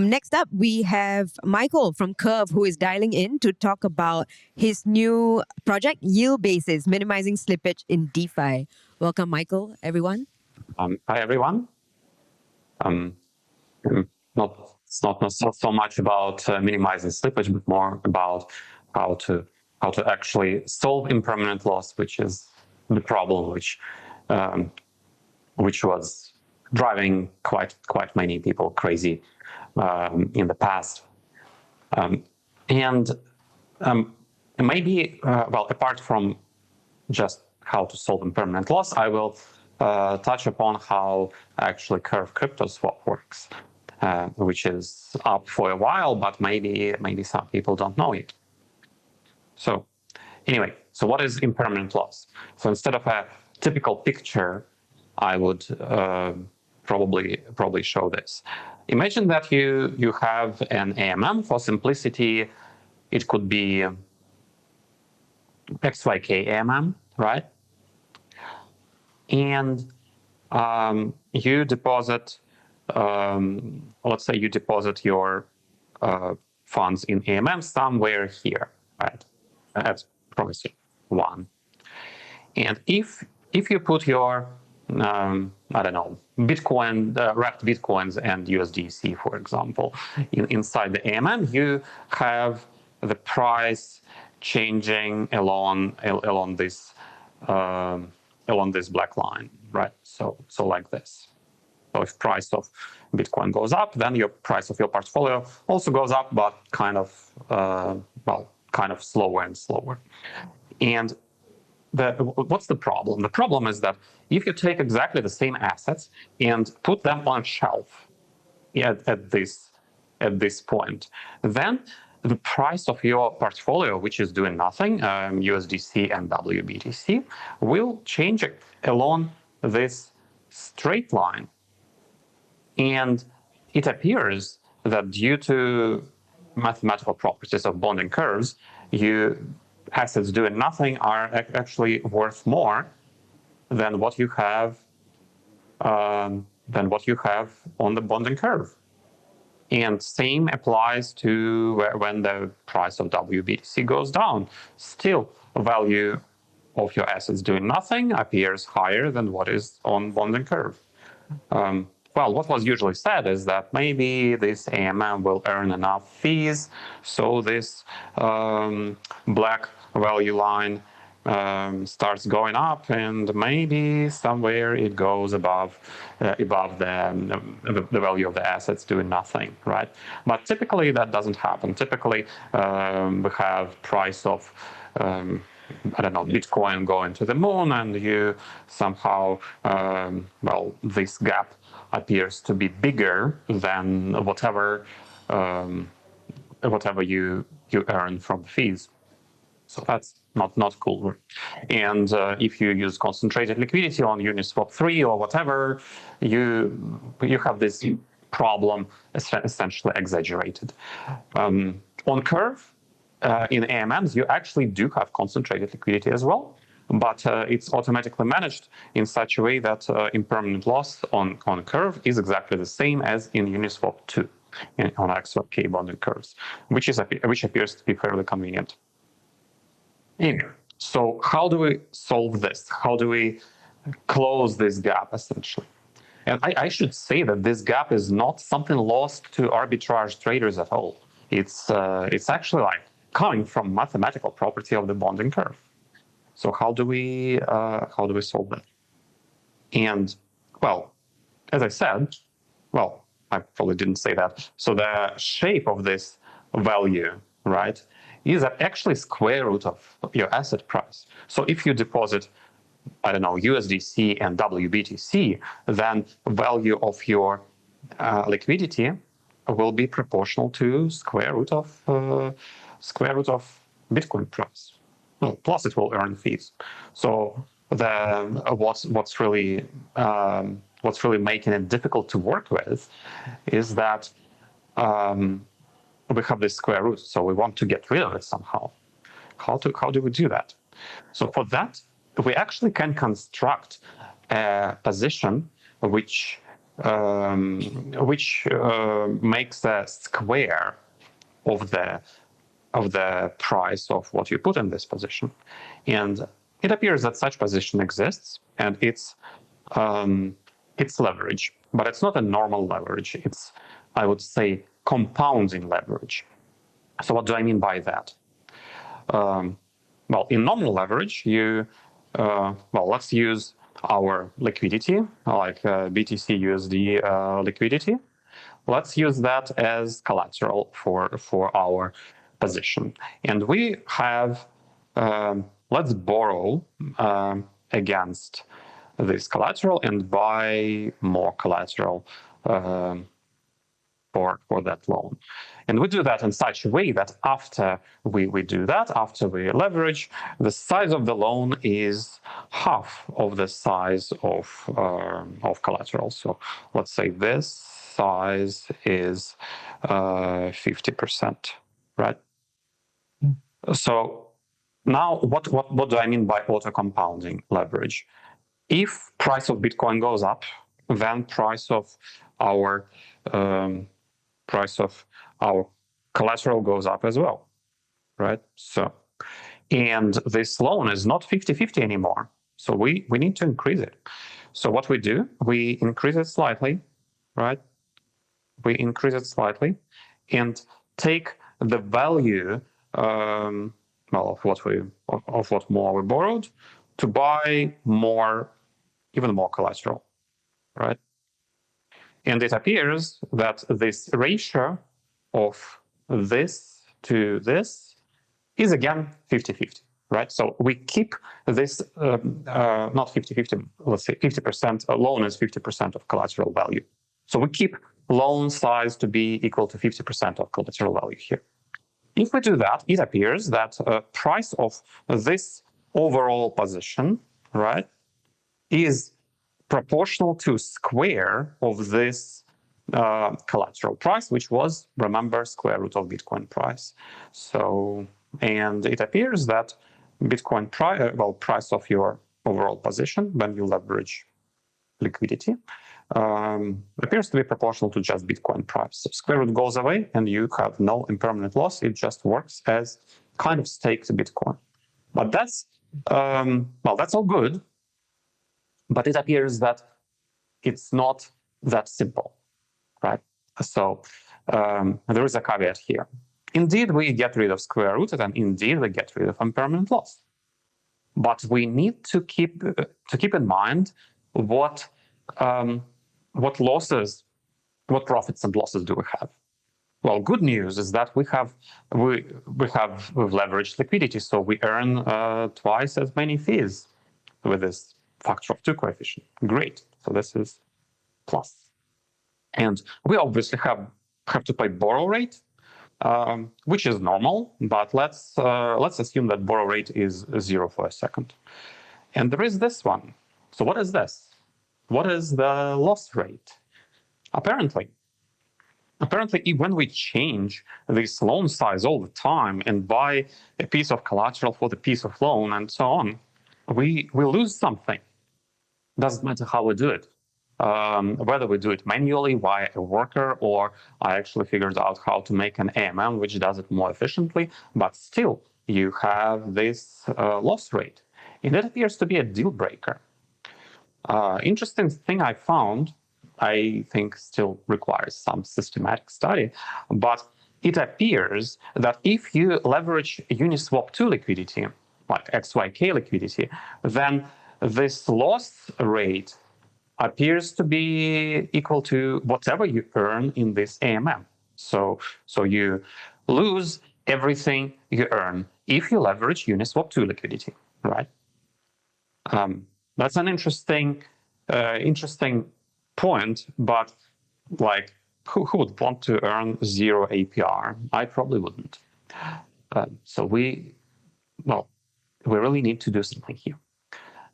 Next up, we have Michael from Curve, who is dialing in to talk about his new project, Yield Basis, minimizing slippage in DeFi. Welcome, Michael, everyone. Hi, everyone. It's not so much about minimizing slippage, but more about how to actually solve impermanent loss, which is the problem which was driving quite many people crazy in the past. Maybe well, apart from just how to solve impermanent loss, I will touch upon how actually Curve Crypto Swap works, which is up for a while, but maybe some people don't know it. So anyway, so what is impermanent loss? So instead of a typical picture, I would probably show this. Imagine that you have an AMM. For simplicity, it could be XYK AMM, right? And you deposit, let's say you deposit your funds in AMM somewhere here, right? That's probably one. And if you put your I don't know, Bitcoin, wrapped Bitcoins and USDC, for example, inside the AMM, you have the price changing along this black line, right? So like this. So if price of Bitcoin goes up, then your price of your portfolio also goes up, but kind of slower and slower. And what's the problem? The problem is that if you take exactly the same assets and put them on a shelf at this point, then the price of your portfolio, which is doing nothing, USDC and WBTC, will change along this straight line. And it appears that due to mathematical properties of bonding curves, assets doing nothing are actually worth more than what you have on the bonding curve. And same applies to when the price of WBTC goes down. Still, the value of your assets doing nothing appears higher than what is on bonding curve. Well, what was usually said is that maybe this AMM will earn enough fees, so this black value line starts going up, and maybe somewhere it goes above the value of the assets doing nothing, right? But typically that doesn't happen. Typically we have price of I don't know, Bitcoin going to the moon, and you somehow well, this gap appears to be bigger than whatever you earn from fees. So that's not cool. And if you use concentrated liquidity on Uniswap 3 or whatever, you have this problem essentially exaggerated. On Curve, in AMMs, you actually do have concentrated liquidity as well, but it's automatically managed in such a way that impermanent loss on Curve is exactly the same as in Uniswap 2 on XYK bonded curves, which appears to be fairly convenient. Anyway, so how do we solve this? How do we close this gap, essentially? And I should say that this gap is not something lost to arbitrage traders at all. It's actually like coming from mathematical property of the bonding curve. So how do we solve that? And well, as I said, well, I probably didn't say that. So the shape of this value, right, is actually square root of your asset price. So if you deposit, I don't know, USDC and WBTC, then value of your liquidity will be proportional to square root of Bitcoin price. Well, plus it will earn fees. So what's really making it difficult to work with is that we have this square root, so we want to get rid of it somehow. How do we do that? So for that, we actually can construct a position which makes a square of the price of what you put in this position. And it appears that such position exists, and it's leverage, but it's not a normal leverage. It's, I would say, compounding leverage. So what do I mean by that? Well, in normal leverage, let's use our liquidity, like BTC USD liquidity. Let's use that as collateral for our position. And we have, let's borrow against this collateral and buy more collateral for that loan. And we do that in such a way that after we do that, after we leverage, the size of the loan is half of the size of collateral. So let's say this size is 50%, right? So now what do I mean by auto compounding leverage? If price of Bitcoin goes up, then price of our collateral goes up as well, right? So, and this loan is not 50-50 anymore. So we need to increase it. So what we do, we increase it slightly, right? We increase it slightly and take the value of what more we borrowed to buy more, even more collateral, right? And it appears that this ratio of this to this is again 50-50, right? So we keep this, not 50-50, let's say 50%, a loan is 50% of collateral value. So we keep loan size to be equal to 50% of collateral value here. If we do that, it appears that price of this overall position, right, is proportional to square of this collateral price, which was, remember, square root of Bitcoin price. So, and it appears that Bitcoin price, price of your overall position when you leverage liquidity appears to be proportional to just Bitcoin price. So square root goes away and you have no impermanent loss. It just works as kind of staked Bitcoin. But that's, that's all good. But it appears that it's not that simple, right? So there is a caveat here. Indeed, we get rid of square root, and indeed we get rid of impermanent loss. But we need to keep in mind what losses, what profits and losses do we have. Well, good news is that we've leveraged liquidity, so we earn twice as many fees with this factor of 2 coefficient. Great. So this is plus. And we obviously have to pay borrow rate, which is normal, but let's assume that borrow rate is 0 for a second. And there is this one. So what is this? What is the loss rate? Apparently, when we change this loan size all the time and buy a piece of collateral for the piece of loan and so on, we lose something. Doesn't matter how we do it. Whether we do it manually via a worker, or I actually figured out how to make an AMM which does it more efficiently, but still you have this loss rate. And it appears to be a deal breaker. Interesting thing I found, I think still requires some systematic study, but it appears that if you leverage Uniswap 2 liquidity, like XYK liquidity, then this loss rate appears to be equal to whatever you earn in this AMM. So you lose everything you earn if you leverage Uniswap 2 liquidity, right? That's an interesting point, but like, who would want to earn 0 APR? I probably wouldn't. So we really need to do something here.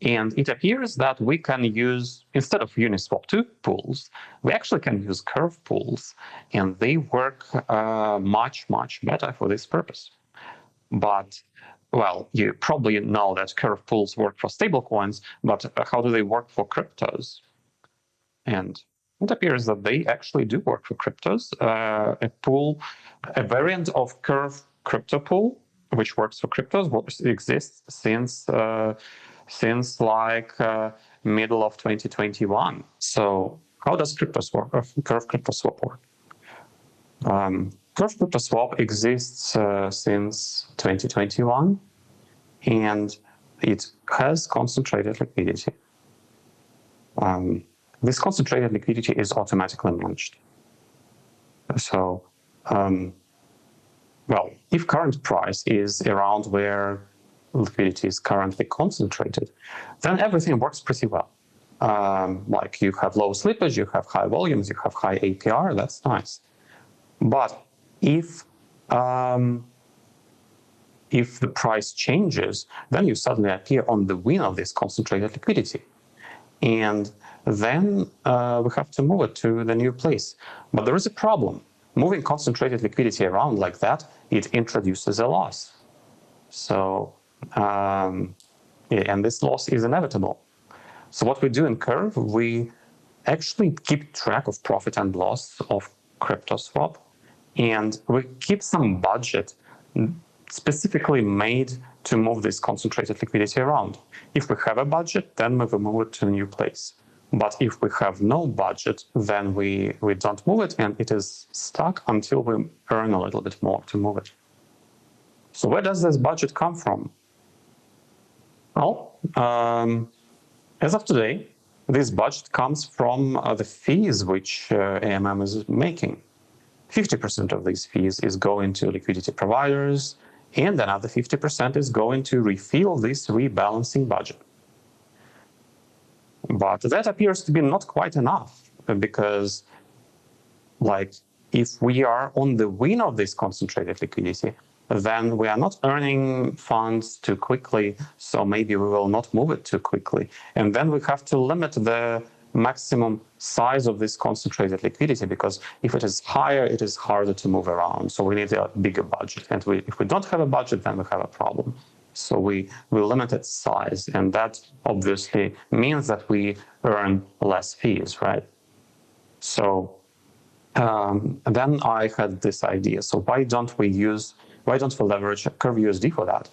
And it appears that we can use, instead of Uniswap 2 pools, we actually can use Curve pools, and they work much better for this purpose. But, well, you probably know that Curve pools work for stablecoins, but how do they work for cryptos? And It appears that they actually do work for cryptos. A variant of Curve crypto pool, which works for cryptos, exists since like middle of 2021. So how does Curve crypto swap work? Curve crypto swap exists since 2021, and it has concentrated liquidity. This concentrated liquidity is automatically managed. So, well, if current price is around where liquidity is currently concentrated, then everything works pretty well. Like you have low slippage, you have high volumes, you have high APR, that's nice. But if the price changes, then you suddenly appear on the win of this concentrated liquidity. And then we have to move it to the new place. But there is a problem. Moving concentrated liquidity around like that, it introduces a loss. So, and this loss is inevitable. So what we do in Curve, we actually keep track of profit and loss of CryptoSwap, and we keep some budget specifically made to move this concentrated liquidity around. If we have a budget, then we will move it to a new place. But if we have no budget, then we don't move it, and it is stuck until we earn a little bit more to move it. So where does this budget come from? Well, as of today, this budget comes from the fees which AMM is making. 50% of these fees is going to liquidity providers, and another 50% is going to refill this rebalancing budget. But that appears to be not quite enough, because like if we are on the win of this concentrated liquidity, then we are not earning funds too quickly, so maybe we will not move it too quickly. And then we have to limit the maximum size of this concentrated liquidity, because if it is higher, it is harder to move around. So we need a bigger budget. And if we don't have a budget, then we have a problem. So we limit its size, and that obviously means that we earn less fees, right? So then I had this idea. So why don't we leverage crvUSD for that?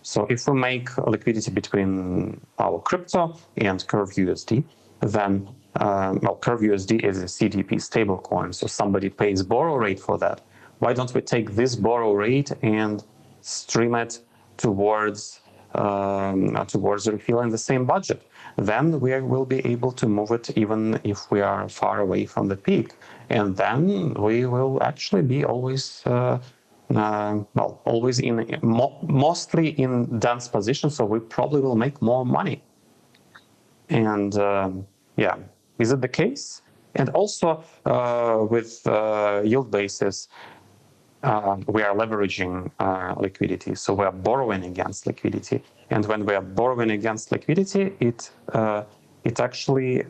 So if we make liquidity between our crypto and crvUSD, then well, crvUSD is a CDP stablecoin, so somebody pays borrow rate for that. Why don't we take this borrow rate and stream it towards refilling the same budget? Then we will be able to move it even if we are far away from the peak, and then we will actually be always mostly in dense position, so we probably will make more money. And yeah, is it the case? And also with yield basis, we are leveraging liquidity, so we are borrowing against liquidity. And when we are borrowing against liquidity, it actually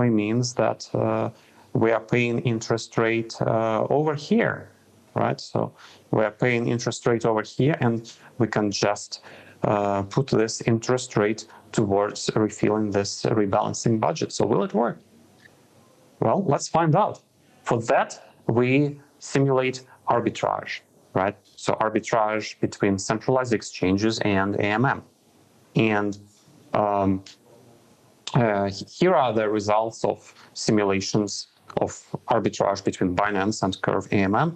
means that we are paying interest rate over here, right? So we are paying interest rate over here, and we can just put this interest rate towards refilling this rebalancing budget. So will it work? Well, let's find out. For that, we simulate arbitrage, right? So arbitrage between centralized exchanges and AMM. And here are the results of simulations of arbitrage between Binance and Curve AMM,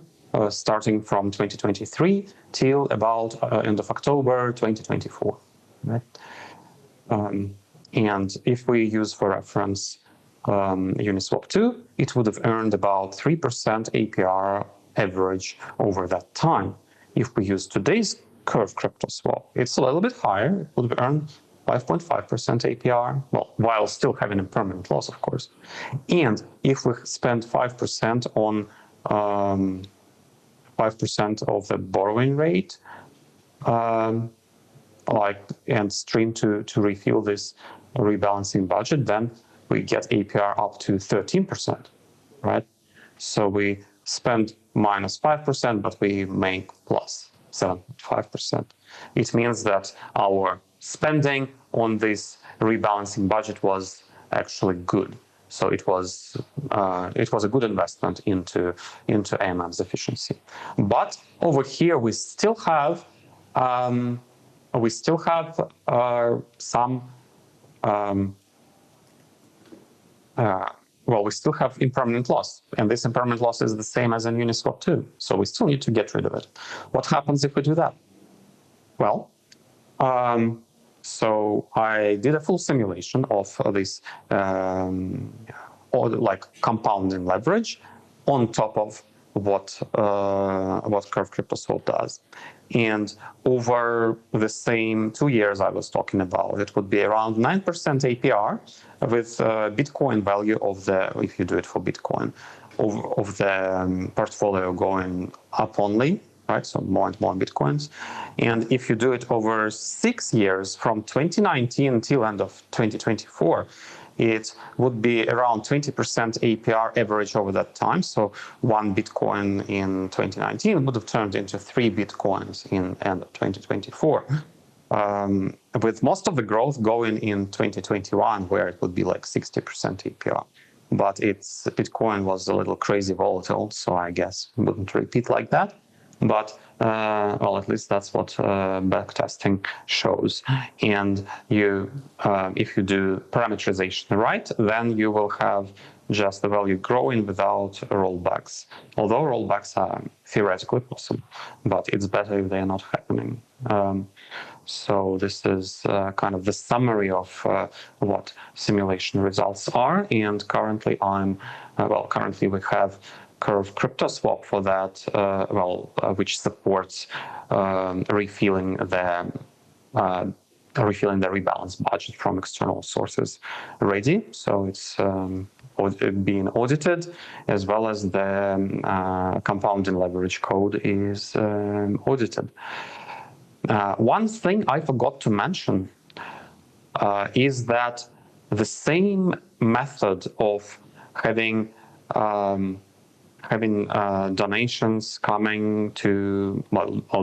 starting from 2023 till about end of October 2024. Right? And if we use for reference Uniswap 2, it would have earned about 3% APR average over that time. If we use today's Curve crypto swap, it's a little bit higher. It would have earned 5.5% APR, well, while still having a permanent loss, of course. And if we spend 5% on 5% of the borrowing rate, and stream to refill this rebalancing budget, then we get APR up to 13%, right? So we spend minus 5%, but we make plus 7.5%. It means that our spending on this rebalancing budget was actually good. So it was a good investment into AMMs efficiency. But over here we still have some. We still have impermanent loss, and this impermanent loss is the same as in Uniswap too. So we still need to get rid of it. What happens if we do that? Well, so I did a full simulation of this or like compounding leverage on top of what crvCryptoSwap does. And over the same 2 years I was talking about, it would be around 9% APR with Bitcoin value of the, if you do it for Bitcoin, of the portfolio going up only, right? So more and more Bitcoins. And if you do it over 6 years from 2019 until end of 2024, it would be around 20% APR average over that time. So 1 Bitcoin in 2019 would have turned into 3 Bitcoins in end of 2024. With most of the growth going in 2021, where it would be like 60% APR. But Bitcoin was a little crazy volatile, so I guess it wouldn't repeat like that. But well, at least that's what backtesting shows. And if you do parameterization right, then you will have just the value growing without rollbacks. Although rollbacks are theoretically possible, but it's better if they are not happening. So this is kind of the summary of what simulation results are. And currently currently we have crvCryptoSwap for that, which supports refilling the rebalance budget from external sources ready. So it's being audited, as well as the compounding leverage code is audited. One thing I forgot to mention is that the same method of having donations coming to,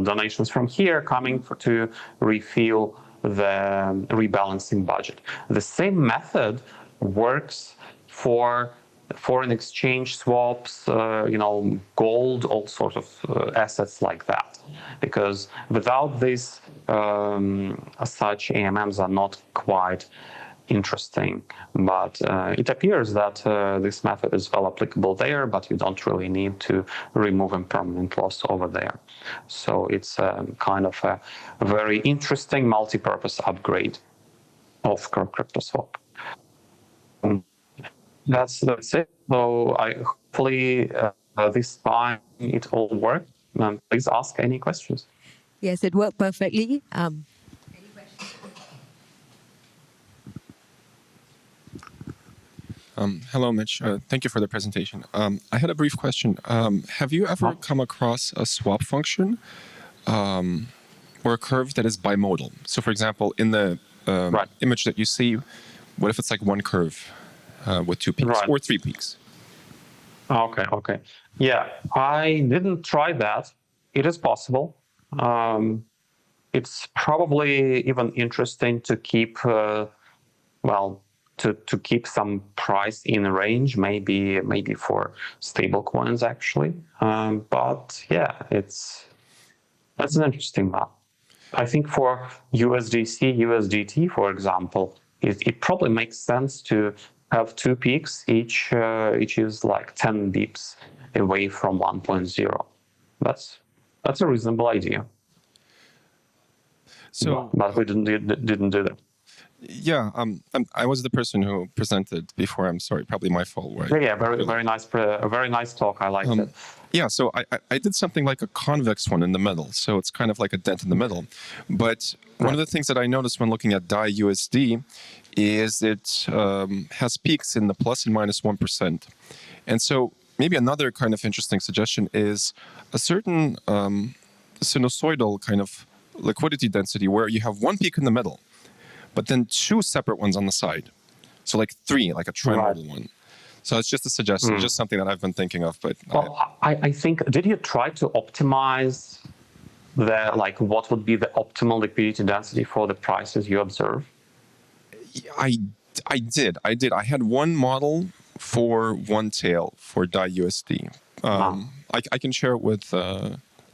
donations from here coming to refill the rebalancing budget. The same method works for foreign exchange swaps, gold, all sorts of assets like that. Because without this, such AMMs are not quite interesting, but it appears that this method is well applicable there, but you don't really need to remove impermanent loss over there. So it's kind of a very interesting multi-purpose upgrade of crvCryptoSwap. That's it. So hopefully this time it all worked. Please ask any questions. Yes, it worked perfectly. Hello, Mitch. Thank you for the presentation. I had a brief question. Have you ever come across a swap function or a curve that is bimodal? So, for example, in the image that you see, what if it's like one curve with 2 peaks or 3 peaks? Okay. Yeah, I didn't try that. It is possible. It's probably even interesting to keep, to keep some price in range, maybe for stable coins actually. But yeah, that's an interesting map. I think for USDC, USDT, for example, it probably makes sense to have 2 peaks, each is like 10 bips away from 1.0. That's a reasonable idea. So, but we didn't do that. Yeah, I was the person who presented before. I'm sorry, probably my fault. Right? Yeah, very nice talk. I liked it. Yeah, so I did something like a convex one in the middle. So it's kind of like a dent in the middle. But one of the things that I noticed when looking at DAI USD is it has peaks in the plus and minus 1%. And so maybe another kind of interesting suggestion is a certain sinusoidal kind of liquidity density where you have 1 peak in the middle, but then 2 separate ones on the side. So like 3, like a trimodal one. So it's just a suggestion, just something that I've been thinking of. But I think, did you try to optimize what would be the optimal liquidity density for the prices you observe? I I did. I had one model for one tail for DAI-USD. I can share it with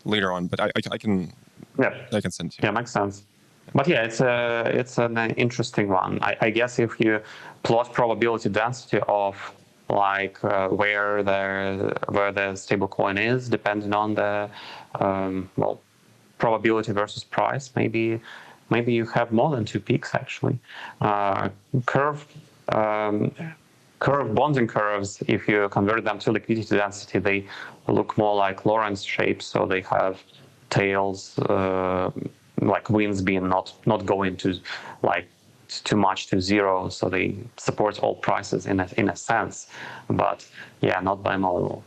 later on, but I can Yeah. I can send it to you. Yeah, makes sense. But yeah, it's an interesting one. I guess if you plot probability density of like where the stablecoin is, depending on the probability versus price, maybe you have more than 2 peaks actually. Curve bonding curves, if you convert them to liquidity density, they look more like Lorentz shapes, so they have tails, like wins being not going to like too much to zero, so they support all prices in a sense, but yeah, not by model.